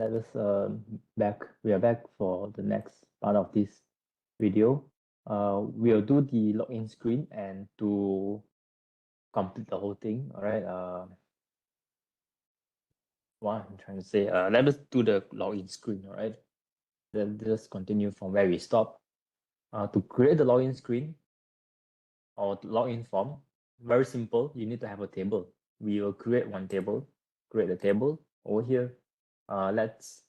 let us we are back for the next part of this video. We'll do the login screen, and to complete the whole thing, all right. What I'm trying to say, let us do the login screen, all right. Then just continue from where we stop. To create the login screen or login form, very simple. You need to have a table. We will create one table. Create a table over here. Let's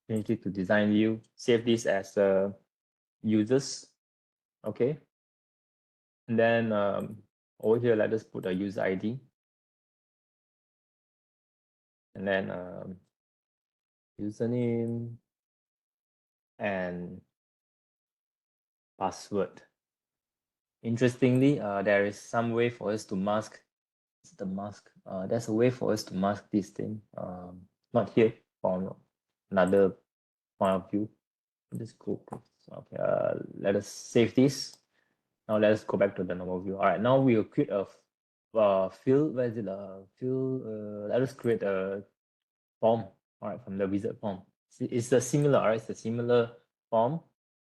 change it to design view. Save this as users. Okay. And then over here, let us put a user ID. And then username and password. Interestingly, there is some way for us to mask the mask. There's a way for us to mask this thing. Not here, from another point of view. This cool. Okay, let us save this. Now let us go back to the normal view. All right, now we will create a field. Where is it? Field. Let us create a form. All right, from the wizard form. It's a similar. All right, it's a similar form.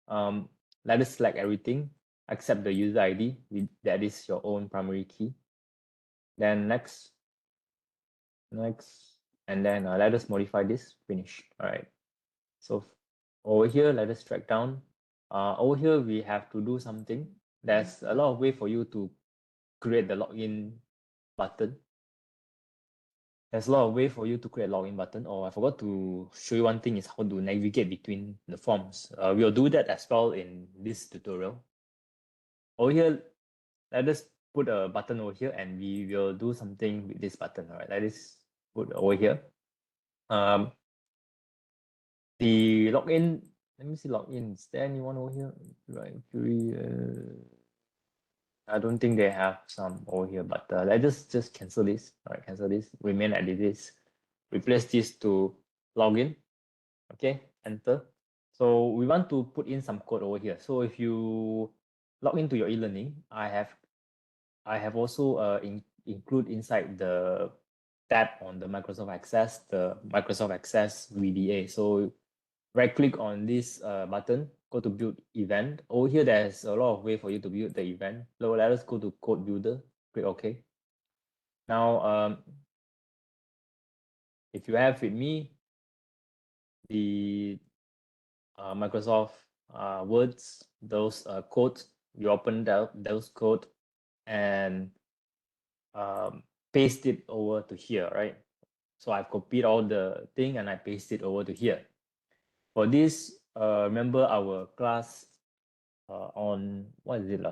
Let us select everything except the user ID. That is your own primary key. Then next, and then let us modify this. Finish. All right. So over here, let us drag down. Over here, we have to do something. There's a lot of way for you to create the login button. There's a lot of way for you to create a login button. Oh, I forgot to show you one thing is how to navigate between the forms. We'll do that as well in this tutorial. Over here, let us put a button over here, and we will do something with this button. All right, let us put over here. The login. Let me see login. Is there anyone over here? Right. I don't think they have some over here, but let's just cancel this. All right, cancel this. Remain as it is. Replace this to login. Okay, enter. So we want to put in some code over here. So if you log into your e-learning, I have also include inside the tab on the Microsoft Access, the Microsoft Access VDA. So right click on this button, go to build event. Over here, there's a lot of way for you to build the event. So let us go to code builder, click OK. Now, if you have with me the Microsoft Words, those codes, you open those code and paste it over to here, right? So I've copied all the thing and I paste it over to here. For this, remember our class on, what is it?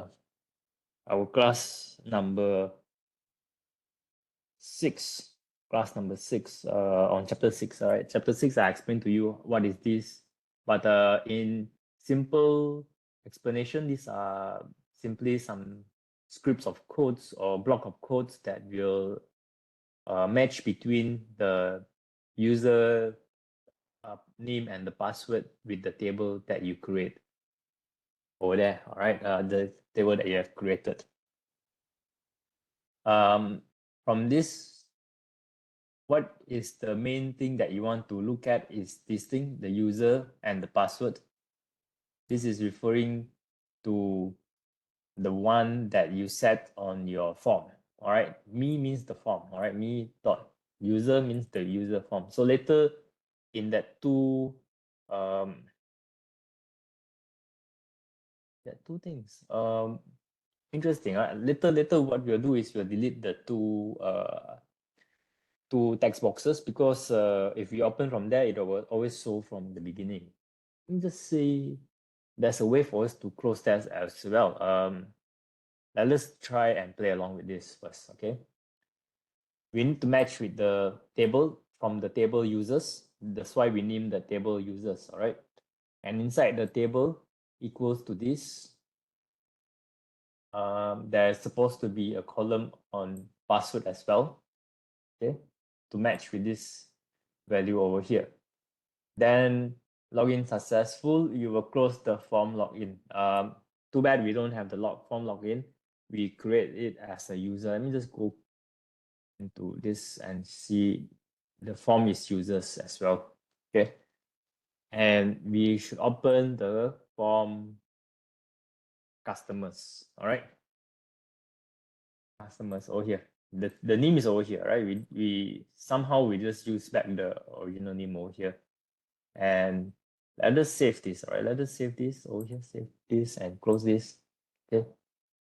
Our class number 6, on chapter 6, all right? Chapter 6, I explained to you what is this, but in simple explanation, these are simply some scripts of codes or block of codes that will match between the user name and the password with the table that you create over there, all right? The table that you have created. From this, what is the main thing that you want to look at is this thing, the user and the password. This is referring to the one that you set on your form, all right? Me means the form, all right? Me dot user means the user form. So later in that two things, interesting. Later what we'll do is we'll delete the two text boxes, because if we open from there, it will always show from the beginning. Let me just say there's a way for us to close that as well. Let's try and play along with this first, okay? We need to match with the table from the table users. That's why we name the table users, all right? And inside the table equals to this, there's supposed to be a column on password as well, okay, to match with this value over here. Then login successful, you will close the form login. Too bad we don't have the form login. We create it as a user. Let me just go into this and see the form is users as well. Okay. And we should open the form customers. All right. Customers over here. The name is over here, right? We somehow we just use back the original name over here. And let us save this. All right. Let us save this over here, save this and close this. Okay.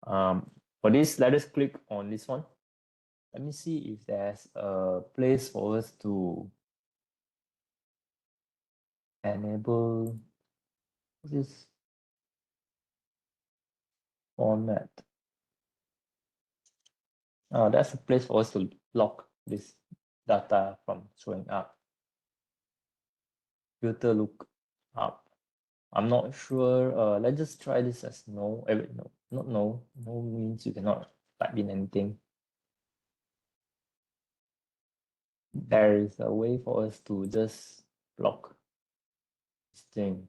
For this, let us click on this one. Let me see if there's a place for us to enable this format. That's a place for us to lock this data from showing up. Filter look up. I'm not sure. Let's just try this as no. No, not no. No means you cannot type in anything. There is a way for us to just block this thing.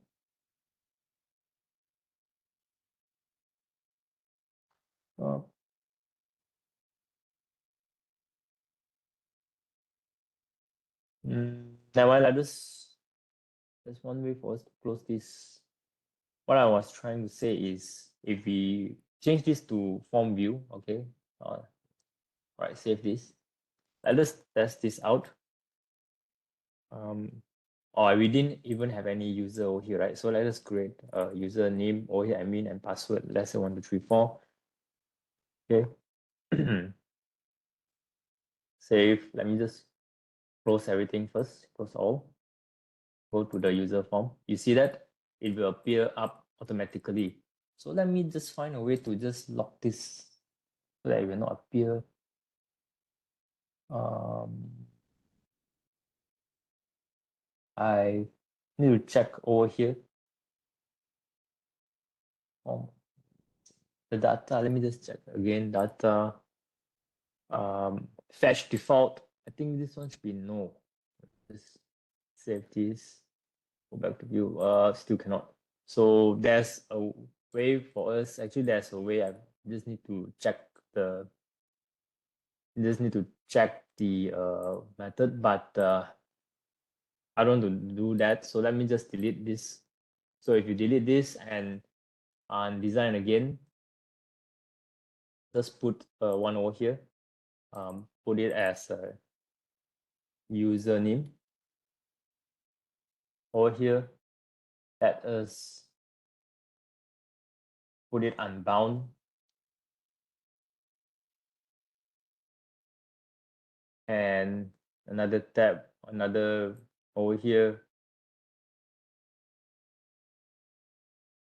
Never mind. There's one way for us to close this. What I was trying to say is if we change this to form view, okay. Right, save this. Let us test this out. We didn't even have any user over here, right? So let us create a user name over here, admin, and password. Let's say 1234. Okay. Save. Let me just close everything first. Close all. Go to the user form. You see that it will appear up automatically. So let me just find a way to just lock this so that it will not appear. I need to check over here the data. Let me just check again. Data fetch default. I think this one should be no. Just save this. Go back to view. Still cannot. So there's a way for us. Actually, there's a way. I just need to check the. Just need to check the method, but I don't want to do that. So let me just delete this. So if you delete this and design again, just put one over here. Put it as a username. Over here, let us put it unbound. And another tab, another over here,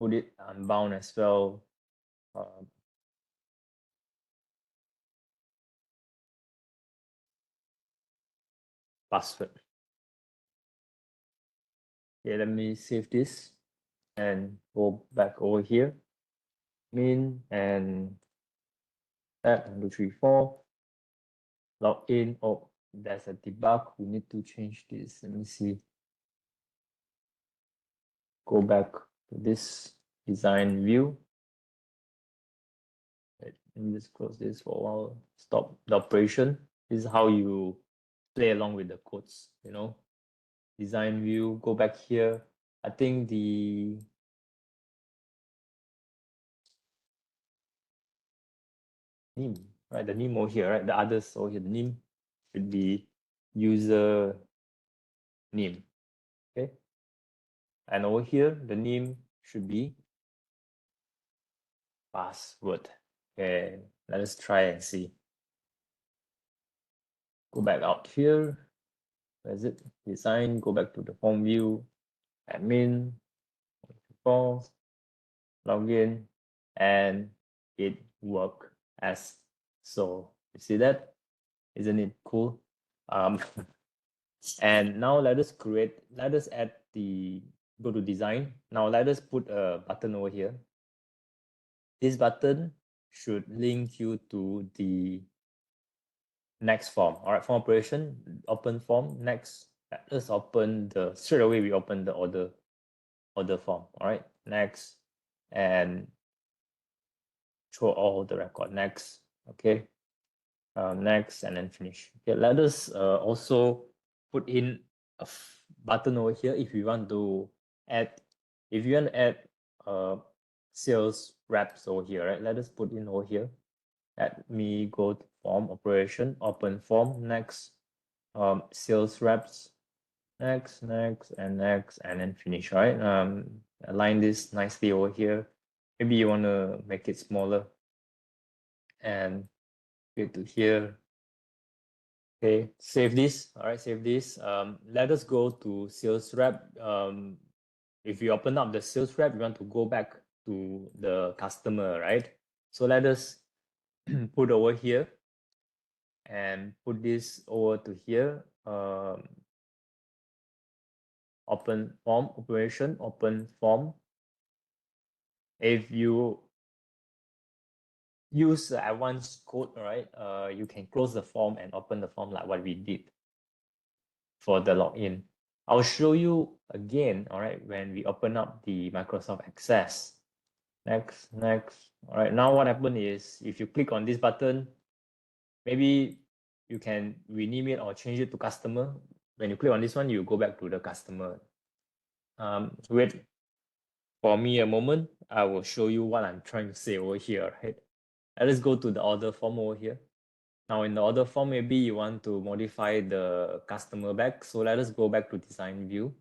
put it unbound as well. Password. Okay, let me save this and go back over here. Min and tab 1234. Log in. Oh, there's a debug. We need to change this. Let me see. Go back to this design view. Let me just close this for a while. Stop the operation. This is how you play along with the codes, you know. Design view, go back here. I think the name, right? The name over here, right? The others over here, the name should be user name. Okay. And over here, the name should be password. Okay, let us try and see. Go back out here. Where is it? Design, go back to the form view, admin, form, login, and it worked as so. You see that? Isn't it cool? And now let us add the, go to design. Now let us put a button over here. This button should link you to the next form. All right, form operation, open form. Next, let us open the, straight away we open the order form. All right, next, and show all the record. Next, okay. Next, and then finish. Okay, let us also put in a button over here if you want to add, sales reps over here, right? Let us put in over here. Let me go to form operation, open form, next, sales reps, next, and then finish, right? Align this nicely over here. Maybe you want to make it smaller and get to here. Okay, save this. All right, save this. Let us go to sales rep. If you open up the sales rep, you want to go back to the customer, right? So let us put over here and put this over to here. Open form operation, open form. If you use the advanced code, right, you can close the form and open the form like what we did for the login. I'll show you again, all right, when we open up the Microsoft Access. Next. All right, now what happened is if you click on this button, maybe you can rename it or change it to customer. When you click on this one, you go back to the customer. Wait for me a moment. I will show you what I'm trying to say over here, right? Let's go to the order form over here. Now in the order form, maybe you want to modify the customer back. So let us go back to design view.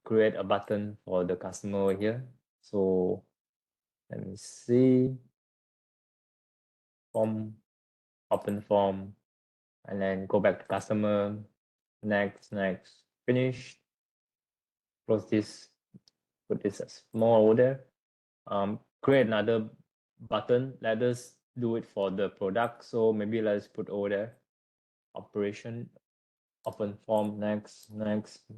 Create a button for the customer over here. So let me see. Form, open form, and then go back to customer. Next, finish. Close this. Put this as small over there. Create another button. Let us do it for the product. So maybe let's put over there. Operation, open form, next,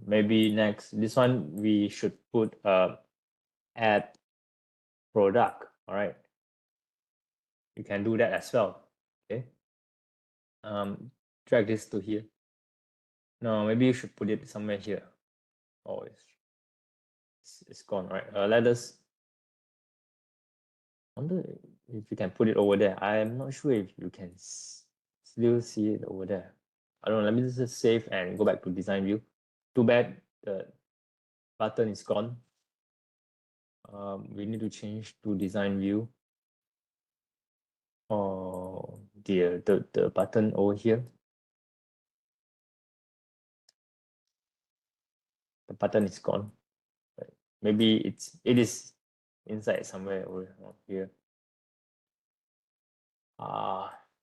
maybe next. This one we should put add product. All right. You can do that as well. Okay. Drag this to here. No, maybe you should put it somewhere here. Oh, it's gone. All right. Let us wonder if you can put it over there. I am not sure if you can still see it over there. I don't know. Let me just save and go back to design view. Too bad the button is gone. We need to change to design view. Oh dear, the button over here. The button is gone. Maybe it is inside somewhere over here.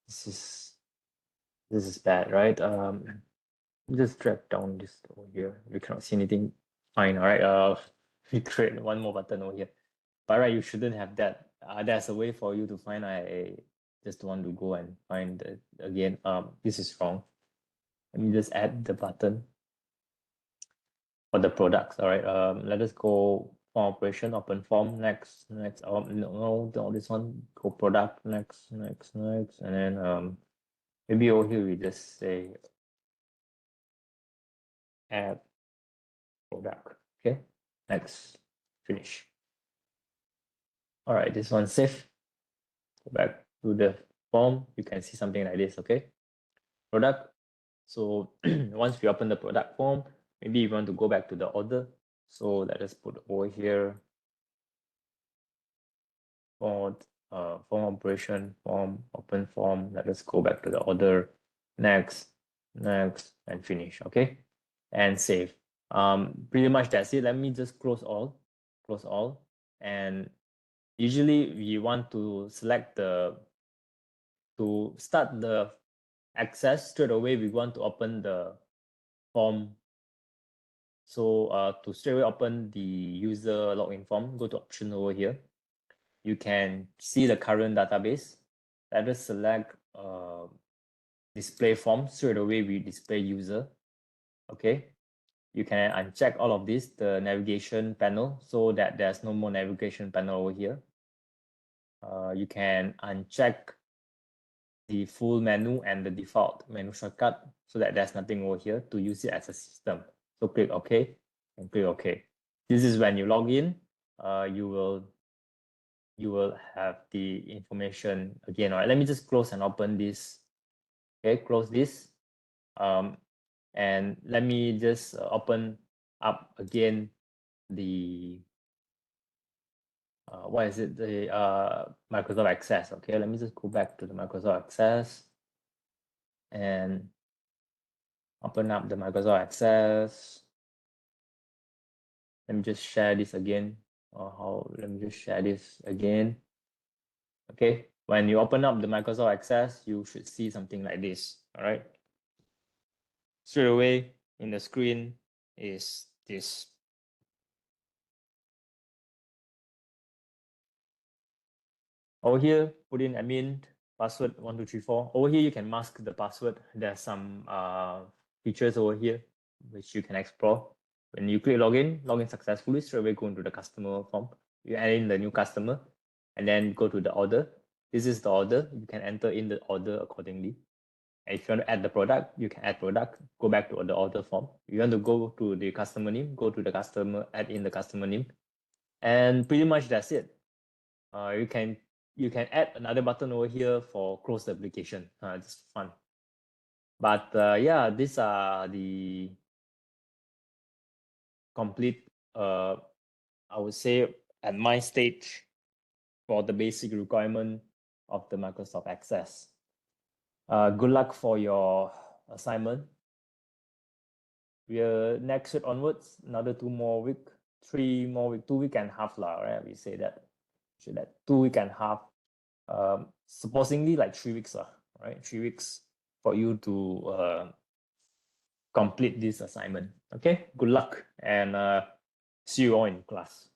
This is bad, right? Just drag down this over here. We cannot see anything. Fine. All right. We create one more button over here. But right, you shouldn't have that. There's a way for you to find. I just want to go and find it again. This is wrong. Let me just add the button for the products. All right. Let us go form operation, open form, next. No, this one, go product, next, and then maybe over here we just say add product. Okay, next, finish. All right, this one save. Go back to the form. You can see something like this. Okay, product. So once we open the product form, maybe you want to go back to the order. So let us put over here for form operation, form, open form. Let us go back to the order, next, and finish. Okay, and save. Pretty much that's it. Let me just close all, and usually we want to select to start the access straight away. We want to open the form. So to straight away open the user login form, go to option over here. You can see the current database. Let us select display form. Straight away we display user. Okay, you can uncheck all of this, the navigation panel, so that there's no more navigation panel over here. You can uncheck the full menu and the default menu shortcut, so that there's nothing over here to use it as a system. So click OK and click OK. This is when you log in. You will have the information again. All right, let me just close and open this. Okay, close this. And let me just open up again the what is it, the Microsoft Access. Okay, let me just go back to the Microsoft Access and open up the Microsoft Access. Let me just share this again. Let me just share this again. Okay, when you open up the Microsoft Access, you should see something like this. All right, straight away in the screen is this. Over here, put in admin password 1234. Over here, you can mask the password. There's some features over here which you can explore. When you click login successfully, straight away go into the customer form. You add in the new customer and then go to the order. This is the order. You can enter in the order accordingly. And if you want to add the product, you can add product, go back to the order form. You want to go to the customer name, go to the customer, add in the customer name. And pretty much that's it. You can add another button over here for close the application. Just fun. But yeah, these are the complete, I would say at my stage, for the basic requirement of the Microsoft Access. Good luck for your assignment. We are next week onwards, another 2 more week, 3 more week, 2 week and a half lah, right? We say that, 2 week and a half. Supposedly like 3 weeks, right? 3 weeks for you to complete this assignment. Okay, good luck and see you all in class.